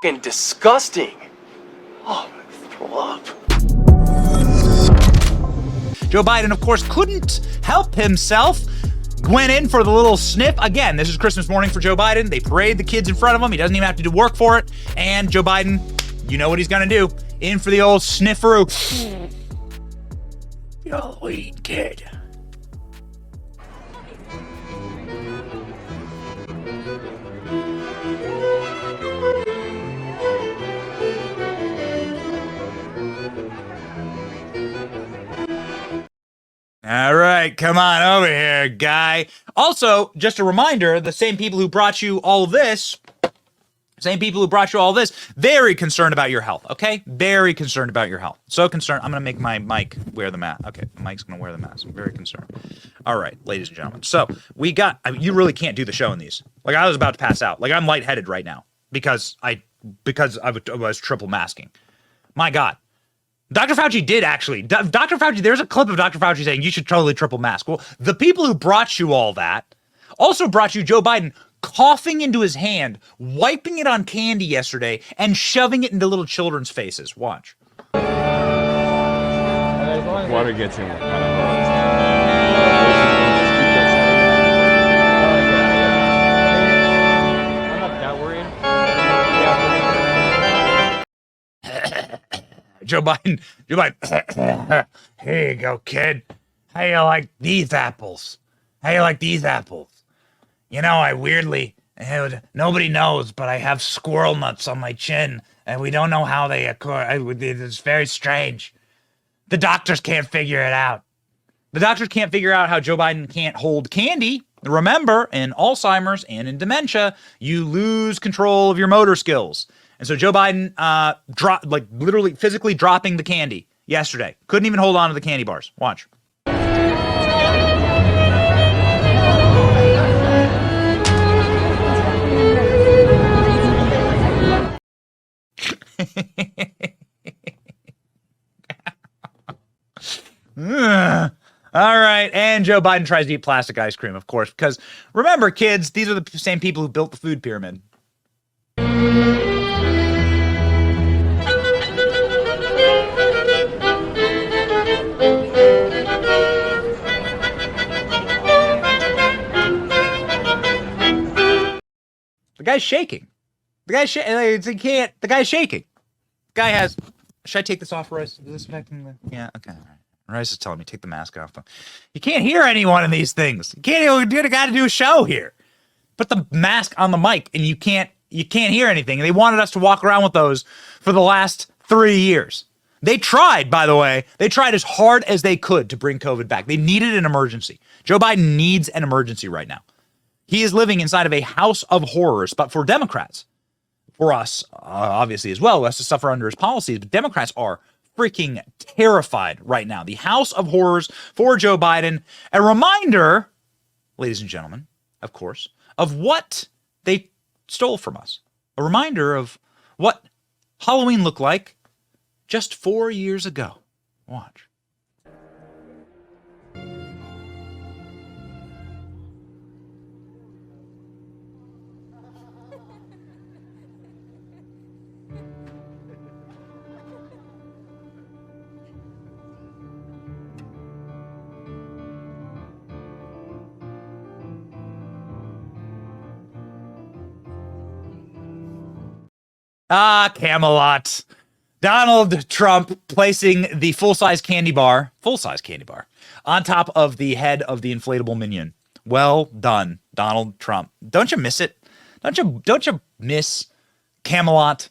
fucking disgusting. Oh, I'm gonna throw up. Joe Biden, of course, couldn't help himself. Went in for the little sniff. Again, this is Christmas morning for Joe Biden. They parade the kids in front of him. He doesn't even have to do work for it. And Joe Biden, you know what he's going to do. In for the old snifferoo. Halloween kid. All right, come on over here, guy. Also, just a reminder, the same people who brought you all this, very concerned about your health, okay? Very concerned about your health. So concerned, I'm going to make my mic wear the mask. Okay, Mike's going to wear the mask. I'm very concerned. All right, ladies and gentlemen. So we got, you really can't do the show in these. Like, I was about to pass out. Like, I'm lightheaded right now because I was triple masking. My God. Dr. Fauci did actually. Dr. Fauci, there's a clip of Dr. Fauci saying you should totally triple mask. Well, the people who brought you all that also brought you Joe Biden coughing into his hand, wiping it on candy yesterday, and shoving it into little children's faces. Watch. Water gets him. I'm not that worried. Joe Biden, here you go, kid. How you like these apples? You know, nobody knows, but I have squirrel nuts on my chin, and we don't know how they occur. It's very strange. The doctors can't figure it out. The doctors can't figure out how Joe Biden can't hold candy. Remember, in Alzheimer's and in dementia, you lose control of your motor skills. And so Joe Biden literally physically dropping the candy yesterday. Couldn't even hold on to the candy bars. Watch. All right, and Joe Biden tries to eat plastic ice cream, of course, because remember, kids, these are the same people who built the food pyramid. The guy's shaking. The guy's shaking. The guy's shaking. The guy has. Should I take this off, Royce? Is this affecting the? Yeah. Okay. All right. Royce is telling me take the mask off. You can't hear anyone in these things. You can't. You got to do a show here. Put the mask on the mic, and you can't hear anything. And they wanted us to walk around with those for the last 3 years. They tried, by the way. They tried as hard as they could to bring COVID back. They needed an emergency. Joe Biden needs an emergency right now. He is living inside of a house of horrors, but for Democrats, for us, obviously as well, who has to suffer under his policies, but Democrats are freaking terrified right now. The house of horrors for Joe Biden. A reminder, ladies and gentlemen, of course, of what they stole from us. A reminder of what Halloween looked like just 4 years ago. Watch. Camelot. Donald Trump placing the full-size candy bar on top of the head of the inflatable minion. Well done, Donald Trump. Don't you miss it? Don't you miss Camelot?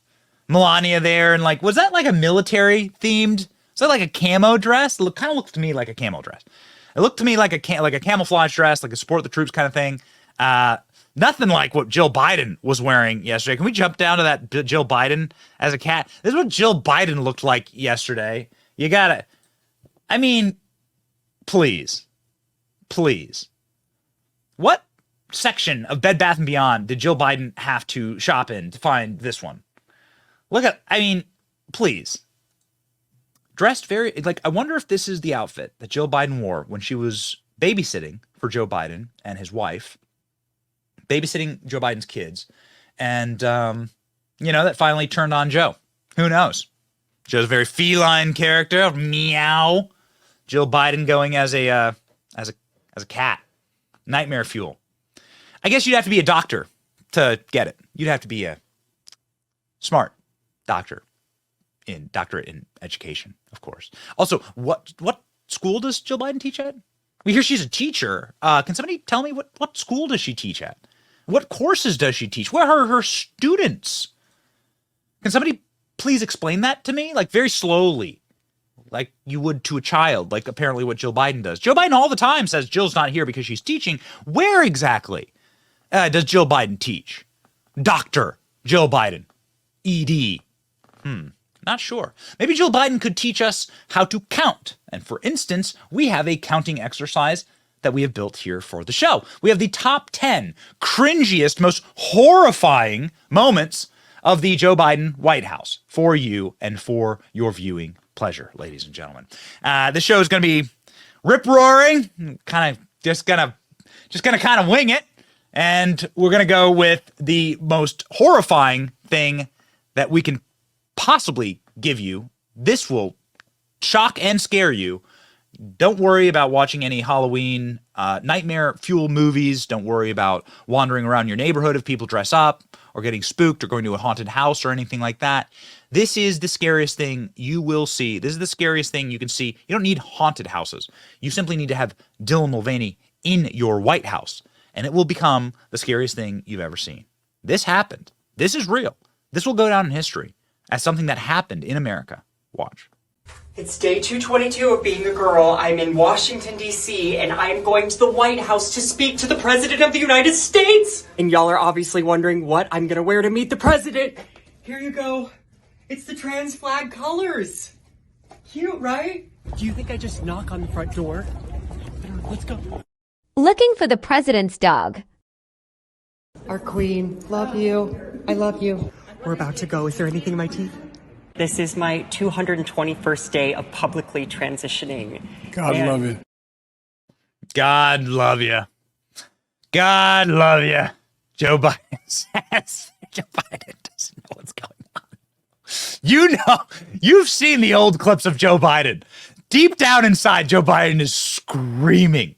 Melania there, and like, was that like a military themed? Was that like a camo dress? It kind of looked to me like a camo dress. It looked to me like a camouflage dress, like a support the troops kind of thing. Nothing like what Jill Biden was wearing yesterday. Can we jump down to that Jill Biden as a cat? This is what Jill Biden looked like yesterday. You gotta, I mean, please. What section of Bed Bath & Beyond did Jill Biden have to shop in to find this one? Please. Dressed very, like, I wonder if this is the outfit that Jill Biden wore when she was babysitting for Joe Biden and his wife. Babysitting Joe Biden's kids, and that finally turned on Joe. Who knows? Joe's a very feline character. Meow. Jill Biden going as a cat. Nightmare fuel. I guess you'd have to be a doctor to get it. You'd have to be a smart doctorate in education, of course. Also, what school does Jill Biden teach at? We hear she's a teacher. Can somebody tell me what school does she teach at? What courses does she teach? Where are her students? Can somebody please explain that to me? Like very slowly, like you would to a child, like apparently what Jill Biden does. Joe Biden all the time says Jill's not here because she's teaching. Where exactly does Jill Biden teach? Dr. Jill Biden. ED. Not sure. Maybe Jill Biden could teach us how to count. And for instance, we have a counting exercise that we have built here for the show. We have the top 10 cringiest, most horrifying moments of the Joe Biden White House for you and for your viewing pleasure, ladies and gentlemen. The show is going to be rip-roaring, just gonna kind of wing it, and we're going to go with the most horrifying thing that we can possibly give you. This will shock and scare you. Don't worry about watching any Halloween nightmare fuel movies. Don't worry about wandering around your neighborhood if people dress up or getting spooked or going to a haunted house or anything like that. This is the scariest thing you will see. This is the scariest thing you can see. You don't need haunted houses. You simply need to have Dylan Mulvaney in your White House, and it will become the scariest thing you've ever seen. This happened. This is real. This will go down in history as something that happened in America. Watch. It's day 222 of being a girl. I'm in Washington, D.C., and I'm going to the White House to speak to the President of the United States! And y'all are obviously wondering what I'm gonna wear to meet the President. Here you go. It's the trans flag colors. Cute, right? Do you think I just knock on the front door? Let's go. Looking for the President's dog. Our queen. Love you. I love you. We're about to go. Is there anything in my teeth? This is my 221st day of publicly transitioning. God love you. God love you. God love you. Joe Biden says. Joe Biden doesn't know what's going on. You've seen the old clips of Joe Biden. Deep down inside, Joe Biden is screaming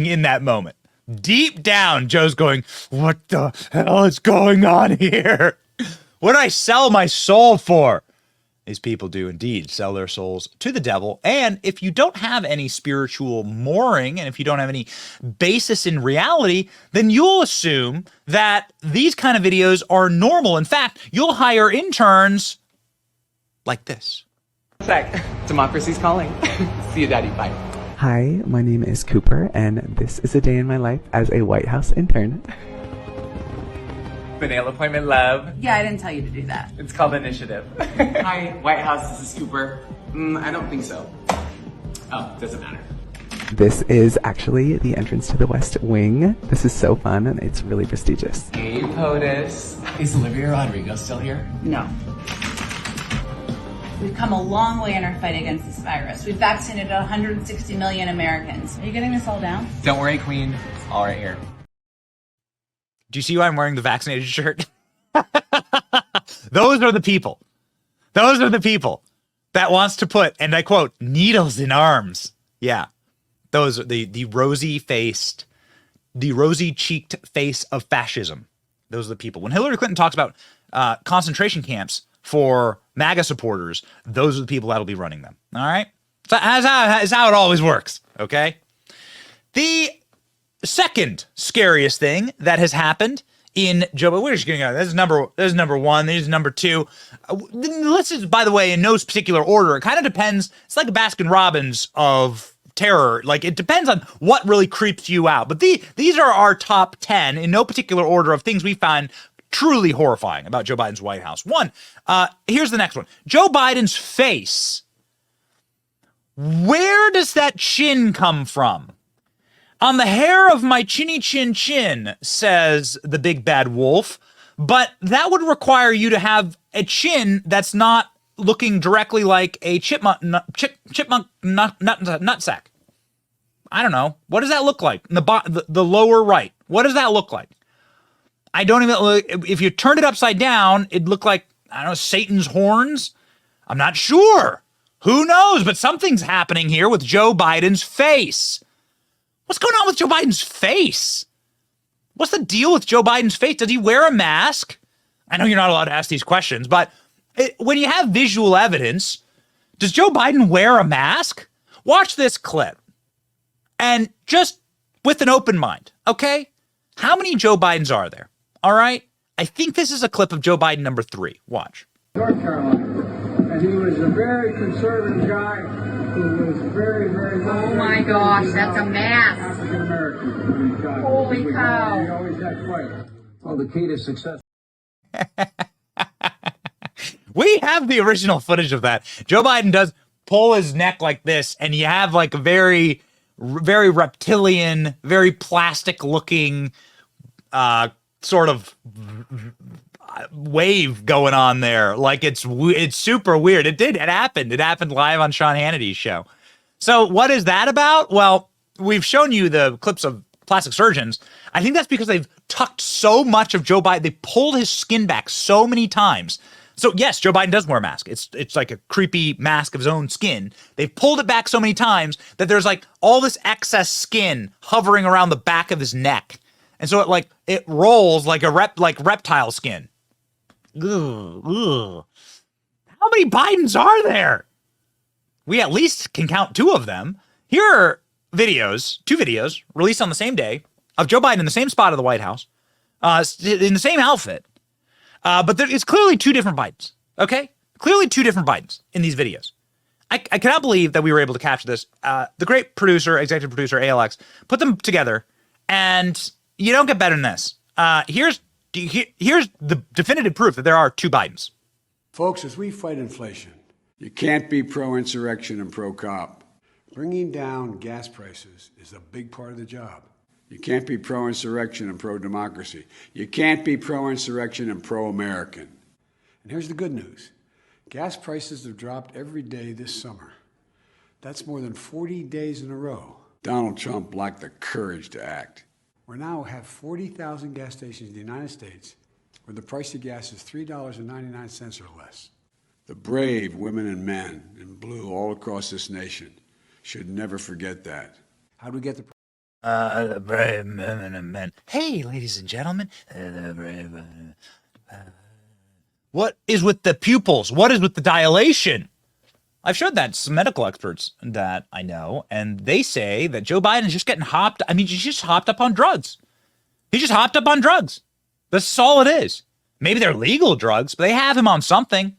in that moment. Deep down, Joe's going, what the hell is going on here? What did I sell my soul for? These people do indeed sell their souls to the devil. And if you don't have any spiritual mooring, and if you don't have any basis in reality, then you'll assume that these kind of videos are normal. In fact, you'll hire interns like this. Sec. Democracy's calling. See you, Daddy. Bye. Hi, my name is Cooper, and this is a day in my life as a White House intern. The nail appointment, love. Yeah, I didn't tell you to do that. It's called initiative. Hi, White House, this is Cooper. I don't think so. Oh, doesn't matter. This is actually the entrance to the West Wing. This is so fun, and it's really prestigious. Hey, POTUS. Is Olivia Rodrigo still here? No. We've come a long way in our fight against this virus. We've vaccinated 160 million Americans. Are you getting this all down? Don't worry, Queen. It's all right here. Do you see why I'm wearing the vaccinated shirt? Those are the people. Those are the people that wants to put, and I quote, needles in arms. Yeah. Those are the rosy-cheeked face of fascism. Those are the people. When Hillary Clinton talks about concentration camps for MAGA supporters, those are the people that'll be running them. All right? So that's how it always works, okay? The second scariest thing that has happened in Joe, we're just going to go. This is number one. This is number two. Let's just, by the way, in no particular order. It kind of depends. It's like a Baskin Robbins of terror. Like, it depends on what really creeps you out. But these are our top 10 in no particular order of things we find truly horrifying about Joe Biden's White House. One, here's the next one. Joe Biden's face. Where does that chin come from? On the hair of my chinny chin chin, says the big bad wolf, but that would require you to have a chin that's not looking directly like a chipmunk nutsack. I don't know. What does that look like? The lower right. What does that look like? I don't even look. If you turned it upside down, it'd look like, I don't know, Satan's horns. I'm not sure. Who knows? But something's happening here with Joe Biden's face. What's going on with Joe Biden's face? What's the deal with Joe Biden's face? Does he wear a mask? I know you're not allowed to ask these questions, but when you have visual evidence, does Joe Biden wear a mask? Watch this clip. And just with an open mind, okay? How many Joe Bidens are there? All right? I think this is a clip of Joe Biden number 3. Watch. North Carolina. And he was a very conservative guy who was very, very... Oh my gosh, that's a mask. African American. Holy cow. He always had fight. Well, the key to success... We have the original footage of that. Joe Biden does pull his neck like this, and you have like a very, very reptilian, very plastic looking sort of wave going on there. Like it's super weird. It happened. It happened live on Sean Hannity's show. So what is that about? Well, we've shown you the clips of plastic surgeons. I think that's because they've tucked so much of Joe Biden. They pulled his skin back so many times. So yes, Joe Biden does wear a mask. It's like a creepy mask of his own skin. They've pulled it back so many times that there's like all this excess skin hovering around the back of his neck. And so it rolls like reptile skin. Ugh. How many Bidens are there? We at least can count 2 of them. Here are two videos released on the same day of Joe Biden in the same spot of the White House, in the same outfit. But it's clearly 2 different Bidens, okay? Clearly 2 different Bidens in these videos. I cannot believe that we were able to capture this. The great producer, executive producer, ALX, put them together, and you don't get better than this. Here's the definitive proof that there are 2 Bidens. Folks, as we fight inflation, you can't be pro-insurrection and pro-cop. Bringing down gas prices is a big part of the job. You can't be pro-insurrection and pro-democracy. You can't be pro-insurrection and pro-American. And here's the good news. Gas prices have dropped every day this summer. That's more than 40 days in a row. Donald Trump lacked the courage to act. We now have 40,000 gas stations in the United States where the price of gas is $3.99 or less. The brave women and men in blue all across this nation should never forget that. How do we get the The brave women and men. Hey, ladies and gentlemen. The brave. What is with the pupils? What is with the dilation? I've showed that to some medical experts that I know, and they say that Joe Biden is just getting hopped. I mean, he's just hopped up on drugs. He just hopped up on drugs. That's all it is. Maybe they're legal drugs, but they have him on something.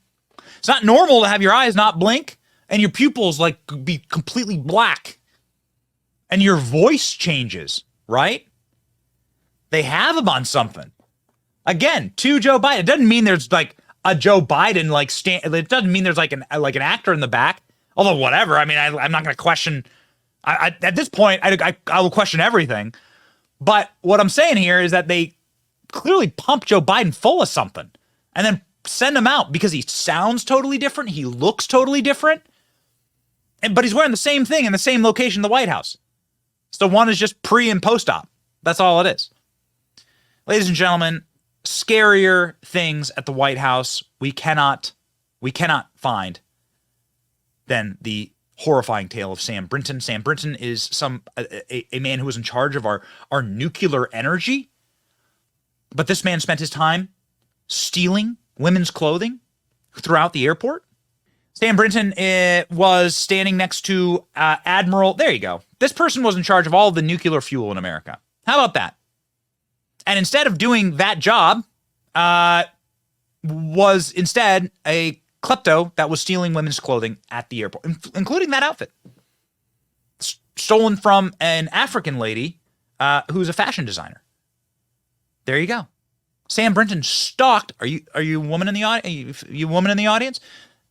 It's not normal to have your eyes not blink and your pupils like be completely black. And your voice changes, right? They have him on something. Again, to Joe Biden. It doesn't mean there's like a Joe Biden it doesn't mean there's like an actor in the back. Although whatever. I mean, I'm not going to question. At this point, I will question everything. But what I'm saying here is that they clearly pump Joe Biden full of something and then send him out because he sounds totally different. He looks totally different. But he's wearing the same thing in the same location, the White House. So one is just pre and post-op. That's all it is. Ladies and gentlemen, scarier things at the White House we cannot find than the horrifying tale of Sam Brinton. Sam Brinton is a man who was in charge of our nuclear energy. But this man spent his time stealing women's clothing throughout the airport. Sam Brinton was standing next to Admiral. There you go. This person was in charge of all the nuclear fuel in America. How about that? And instead of doing that job, was instead a klepto that was stealing women's clothing at the airport, including that outfit. Stolen from an African lady who's a fashion designer. There you go. Sam Brinton stalked. Are you a woman in the audience? You a woman in the audience?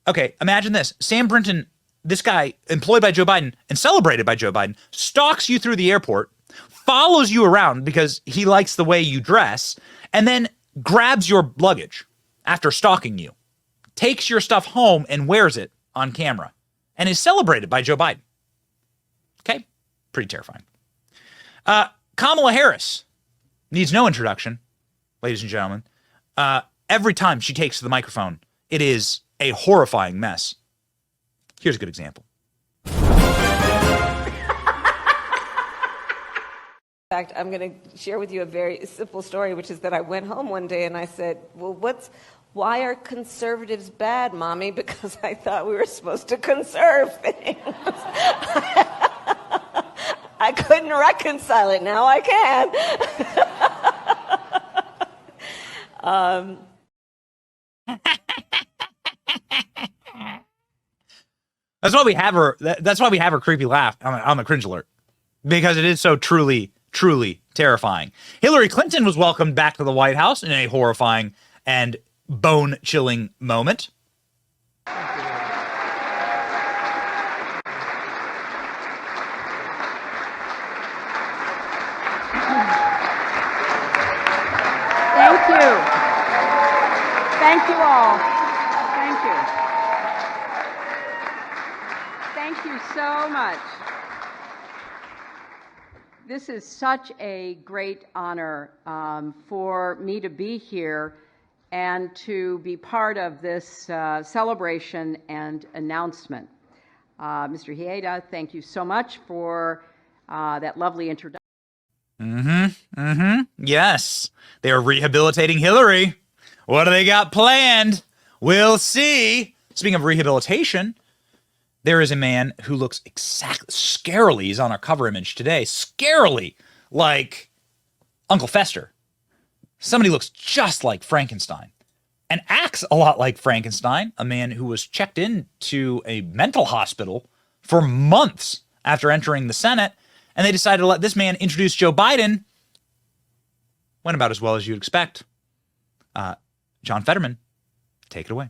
Okay, imagine this. Sam Brinton, this guy employed by Joe Biden and celebrated by Joe Biden, stalks you through the airport, follows you around because he likes the way you dress, and then grabs your luggage after stalking you, takes your stuff home and wears it on camera, and is celebrated by Joe Biden. Okay? Pretty terrifying. Kamala Harris needs no introduction. ladies and gentlemen. Every time she takes the microphone, it is a horrifying mess. Here's a good example. In fact, I'm going to share with you a very simple story, which is that I went home one day and I said, well, why are conservatives bad, Mommy? Because I thought we were supposed to conserve things. I couldn't reconcile it. Now I can. That's why we have her. That's why we have her creepy laugh on the cringe alert, because it is so truly, truly terrifying. Hillary Clinton was welcomed back to the White House in a horrifying and bone-chilling moment. Thank you. Thank you all. Thank you. Thank you so much. This is such a great honor for me to be here and to be part of this celebration and announcement. Mr. Hieda, thank you so much for that lovely introduction. Yes, they are rehabilitating Hillary. What do they got planned? We'll see. Speaking of rehabilitation, there is a man who looks exactly, scarily, he's on our cover image today, scarily like Uncle Fester. Somebody looks just like Frankenstein and acts a lot like Frankenstein, a man who was checked into a mental hospital for months after entering the Senate, and they decided to let this man introduce Joe Biden. Went about as well as you'd expect. John Fetterman, take it away.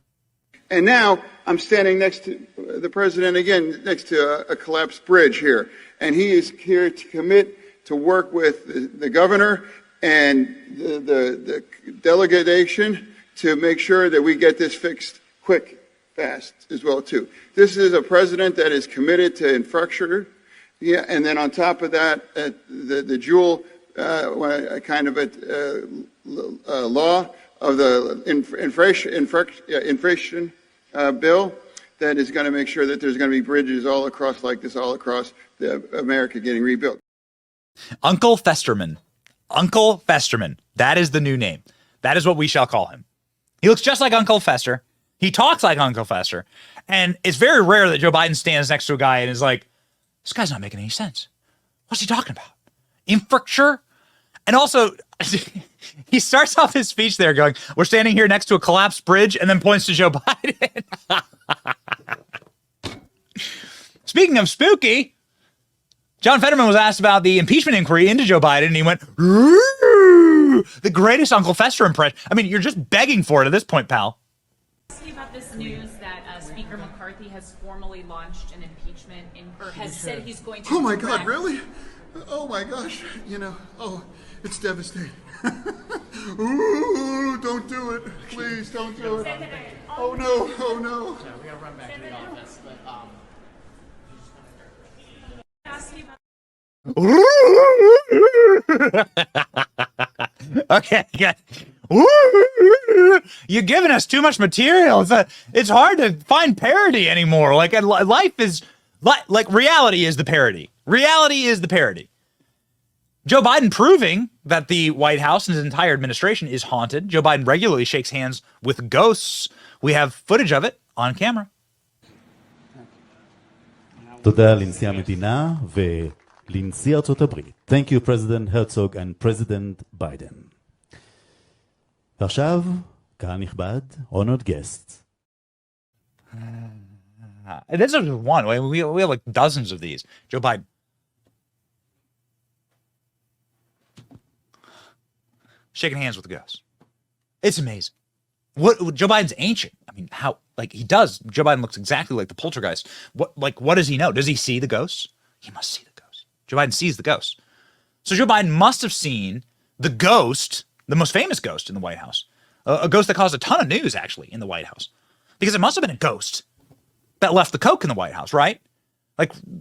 And now I'm standing next to the president again, next to a collapsed bridge here. And he is here to commit to work with the governor and the delegation to make sure that we get this fixed quick, fast as well, too. This is a president that is committed to infrastructure. Yeah, and then on top of that, the dual kind of law of the inflation bill that is going to make sure that there's going to be bridges all across like this, all across America getting rebuilt. Uncle Festerman. Uncle Festerman. That is the new name. That is what we shall call him. He looks just like Uncle Fester. He talks like Uncle Fester. And it's very rare that Joe Biden stands next to a guy and is like, this guy's not making any sense. What's he talking about? Infrastructure? And also, he starts off his speech there going, we're standing here next to a collapsed bridge, and then points to Joe Biden. Speaking of spooky, John Fetterman was asked about the impeachment inquiry into Joe Biden, and he went, "Roo!" The greatest Uncle Fester impression. I mean, you're just begging for it at this point, pal. About this news that Speaker McCarthy has formally launched an impeachment or has said he's going to. Oh my God, really? Oh my gosh, it's devastating. Ooh, don't do it. Please don't do it. Oh no, oh no. Yeah, we gotta run back to the office, but Okay, you're giving us too much material. It's hard to find parody anymore. Like life is like reality is the parody. Reality is the parody. Joe Biden proving that the White House and his entire administration is haunted. Joe Biden regularly shakes hands with ghosts. We have footage of it on camera. תודה לנשיא המדינה ולנשיא ארצות הברית. Thank you, President Herzog and President Biden. ועכשיו, קהל נכבד, honored guests. This is one. We have like dozens of these. Joe Biden. Shaking hands with the ghost. It's amazing. What Joe Biden's ancient. I mean, how he does. Joe Biden looks exactly like the poltergeist. What does he know? Does he see the ghosts? He must see the ghosts. Joe Biden sees the ghosts. So Joe Biden must have seen the ghost, the most famous ghost in the White House. A ghost that caused a ton of news, actually, in the White House. Because it must have been a ghost that left the coke in the White House, right?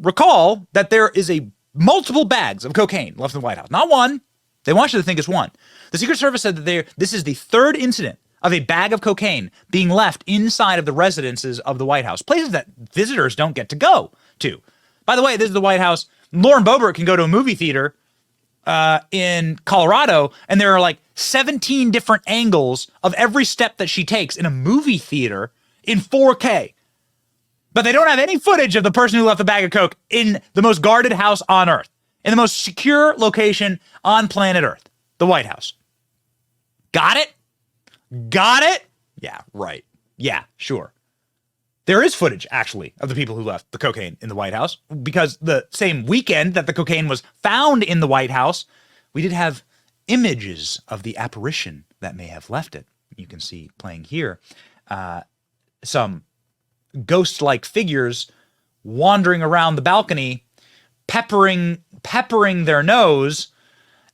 Recall that there is multiple bags of cocaine left in the White House. Not one, They want you to think it's one. The Secret Service said that this is the third incident of a bag of cocaine being left inside of the residences of the White House, places that visitors don't get to go to. By the way, this is the White House. Lauren Boebert can go to a movie theater in Colorado, and there are like 17 different angles of every step that she takes in a movie theater in 4K. But they don't have any footage of the person who left the bag of coke in the most guarded house on Earth, in the most secure location on planet Earth, the White House. Got it? Got it? Yeah, right. Yeah, sure. There is footage, actually, of the people who left the cocaine in the White House, because the same weekend that the cocaine was found in the White House, we did have images of the apparition that may have left it. You can see playing here some ghost-like figures wandering around the balcony, peppering their nose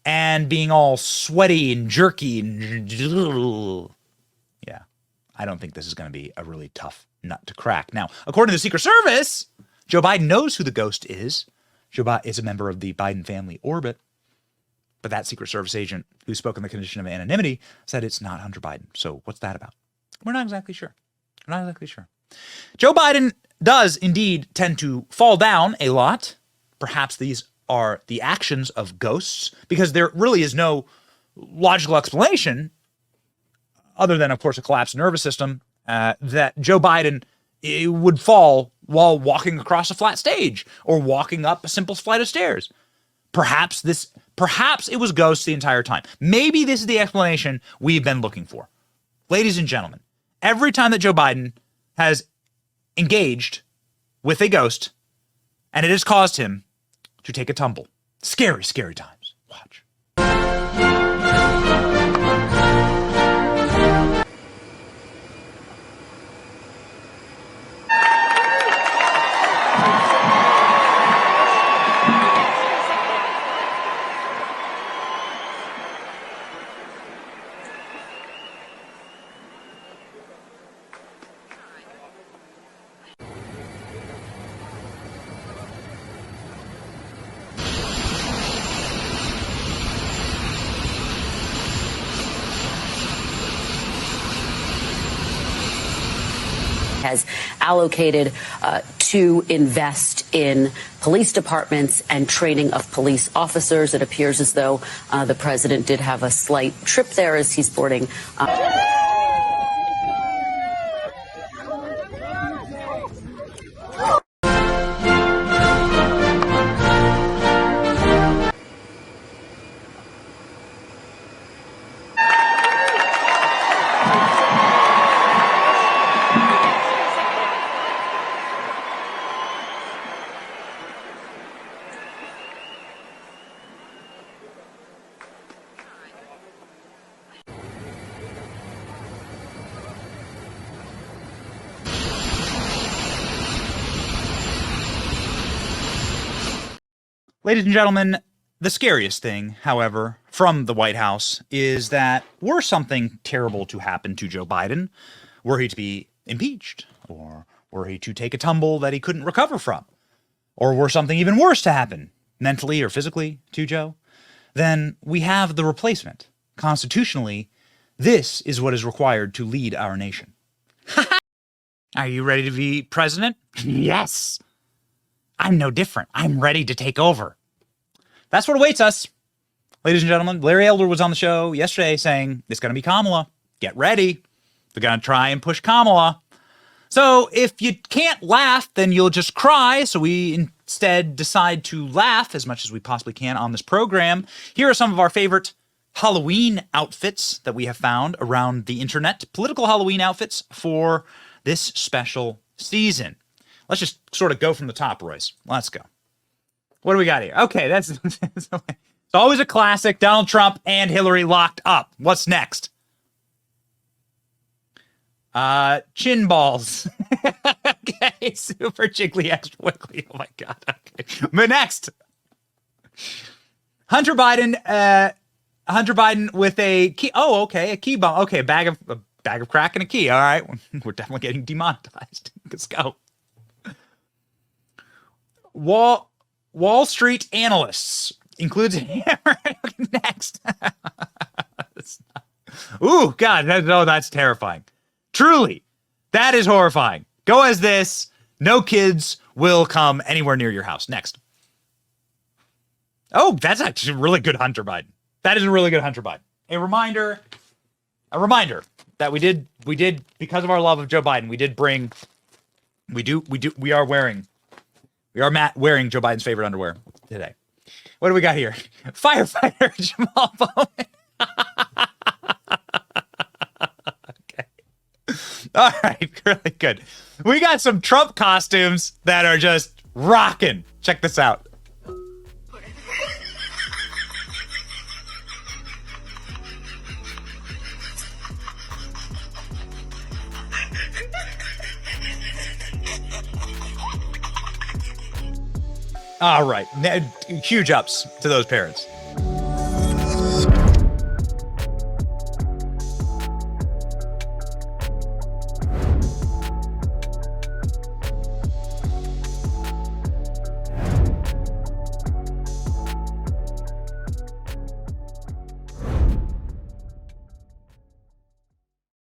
and being all sweaty and jerky and yeah, I don't think this is going to be a really tough nut to crack. Now, according to the Secret Service, Joe Biden knows who the ghost is. Joe Biden is a member of the Biden family orbit, but that Secret Service agent who spoke on the condition of anonymity said it's not Hunter Biden. So what's that about? We're not exactly sure. We're not exactly sure. Joe Biden does indeed tend to fall down a lot. Perhaps these are the actions of ghosts, because there really is no logical explanation other than, of course, a collapsed nervous system that Joe Biden would fall while walking across a flat stage or walking up a simple flight of stairs. Perhaps it was ghosts the entire time. Maybe this is the explanation we've been looking for. Ladies and gentlemen, every time that Joe Biden has engaged with a ghost, and it has caused him to take a tumble. Scary, scary times. Watch. Has allocated to invest in police departments and training of police officers. It appears as though the president did have a slight trip there as he's boarding. Ladies and gentlemen, the scariest thing, however, from the White House is that were something terrible to happen to Joe Biden, were he to be impeached, or were he to take a tumble that he couldn't recover from, or were something even worse to happen, mentally or physically, to Joe, then we have the replacement. Constitutionally, this is what is required to lead our nation. Are you ready to be president? Yes. I'm no different. I'm ready to take over. That's what awaits us. Ladies and gentlemen, Larry Elder was on the show yesterday saying it's going to be Kamala. Get ready. They're going to try and push Kamala. So if you can't laugh, then you'll just cry. So we instead decide to laugh as much as we possibly can on this program. Here are some of our favorite Halloween outfits that we have found around the internet. Political Halloween outfits for this special season. Let's just sort of go from the top, Royce. Let's go. What do we got here? Okay, that's it's always a classic. Donald Trump and Hillary locked up. What's next? Chin balls. Okay, super jiggly, extra wiggly. Oh my God. Okay. But next, Hunter Biden with a key. Oh, okay, a key bomb. Okay, a bag of crack and a key. All right, we're definitely getting demonetized. Let's go. Wall Street analysts includes hammer. Next. Ooh, God, that's terrifying. Truly, that is horrifying. Go as this. No kids will come anywhere near your house. Next. Oh, that's actually really good Hunter Biden. That is a really good Hunter Biden. A reminder that we did, because of our love of Joe Biden, we are wearing Joe Biden's favorite underwear today. What do we got here? Firefighter Jamal Bowman. Okay. All right, really good. We got some Trump costumes that are just rocking. Check this out. All right. Huge ups to those parents.